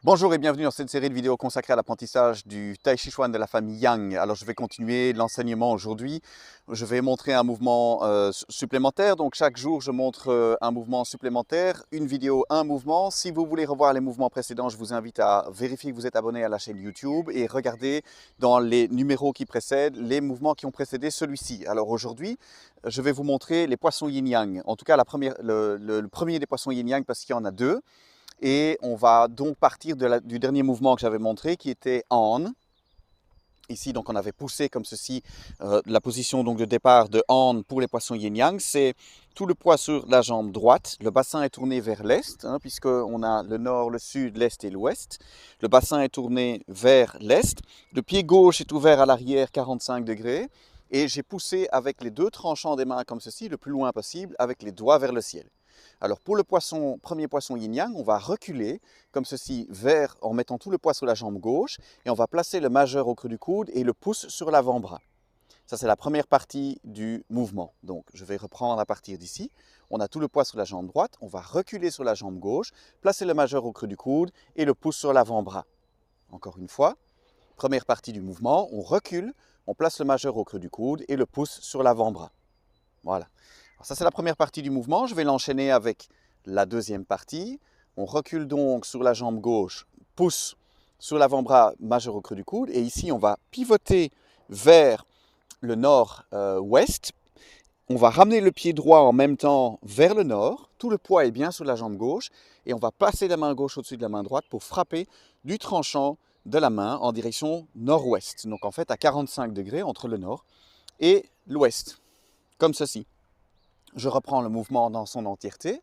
Bonjour et bienvenue dans cette série de vidéos consacrée à l'apprentissage du Tai Chi Chuan de la famille Yang. Alors je vais continuer l'enseignement aujourd'hui. Je vais montrer un mouvement supplémentaire. Donc chaque jour je montre un mouvement supplémentaire, une vidéo, un mouvement. Si vous voulez revoir les mouvements précédents, je vous invite à vérifier que vous êtes abonné à la chaîne YouTube et regarder dans les numéros qui précèdent les mouvements qui ont précédé celui-ci. Alors aujourd'hui, je vais vous montrer les poissons yin-yang. En tout cas le premier des poissons yin-yang parce qu'il y en a deux. Et on va donc partir du dernier mouvement que j'avais montré qui était Han. Ici, donc, on avait poussé comme ceci la position donc, de départ de Han pour les poissons yin-yang. C'est tout le poids sur la jambe droite. Le bassin est tourné vers l'est, puisqu'on a le nord, le sud, l'est et l'ouest. Le bassin est tourné vers l'est. Le pied gauche est ouvert à l'arrière 45 degrés. Et j'ai poussé avec les deux tranchants des mains comme ceci, le plus loin possible, avec les doigts vers le ciel. Alors pour le premier poisson yin-yang, on va reculer comme ceci en mettant tout le poids sur la jambe gauche et on va placer le majeur au creux du coude et le pouce sur l'avant-bras. Ça c'est la première partie du mouvement. Donc je vais reprendre à partir d'ici. On a tout le poids sur la jambe droite, on va reculer sur la jambe gauche, placer le majeur au creux du coude et le pouce sur l'avant-bras. Encore une fois, première partie du mouvement, on recule, on place le majeur au creux du coude et le pouce sur l'avant-bras. Voilà. Alors ça, c'est la première partie du mouvement. Je vais l'enchaîner avec la deuxième partie. On recule donc sur la jambe gauche, pouce sur l'avant-bras, majeur au creux du coude. Et ici, on va pivoter vers le nord-ouest. On va ramener le pied droit en même temps vers le nord. Tout le poids est bien sur la jambe gauche. Et on va passer la main gauche au-dessus de la main droite pour frapper du tranchant de la main en direction nord-ouest. Donc en fait à 45 degrés entre le nord et l'ouest, comme ceci. Je reprends le mouvement dans son entièreté.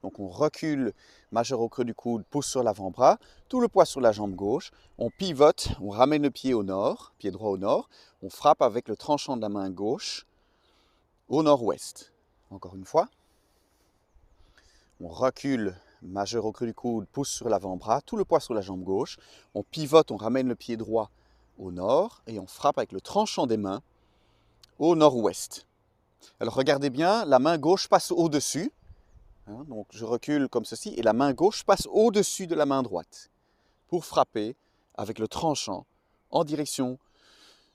Donc on recule, majeur au creux du coude, pouce sur l'avant-bras, tout le poids sur la jambe gauche. On pivote, on ramène le pied au nord, pied droit au nord. On frappe avec le tranchant de la main gauche au nord-ouest. Encore une fois. On recule, majeur au creux du coude, pouce sur l'avant-bras, tout le poids sur la jambe gauche. On pivote, on ramène le pied droit au nord et on frappe avec le tranchant des mains au nord-ouest. Alors regardez bien, la main gauche passe au-dessus. Donc je recule comme ceci et la main gauche passe au-dessus de la main droite pour frapper avec le tranchant en direction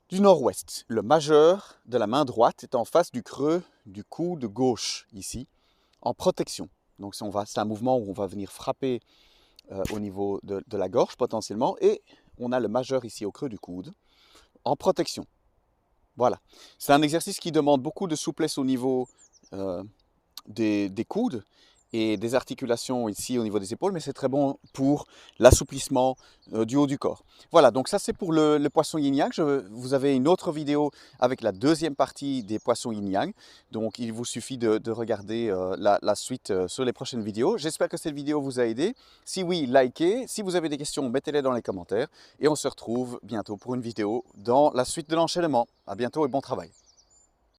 du nord-ouest. Le majeur de la main droite est en face du creux du coude gauche ici, en protection. Donc c'est un mouvement où on va venir frapper au niveau de la gorge potentiellement et on a le majeur ici au creux du coude en protection. Voilà, c'est un exercice qui demande beaucoup de souplesse au niveau des coudes et des articulations ici au niveau des épaules, mais c'est très bon pour l'assouplissement du haut du corps. Voilà, donc ça c'est pour le poisson yin-yang. Vous avez une autre vidéo avec la deuxième partie des poissons yin-yang. Donc il vous suffit de regarder la suite sur les prochaines vidéos. J'espère que cette vidéo vous a aidé. Si oui, likez. Si vous avez des questions, mettez-les dans les commentaires. Et on se retrouve bientôt pour une vidéo dans la suite de l'enchaînement. À bientôt et bon travail.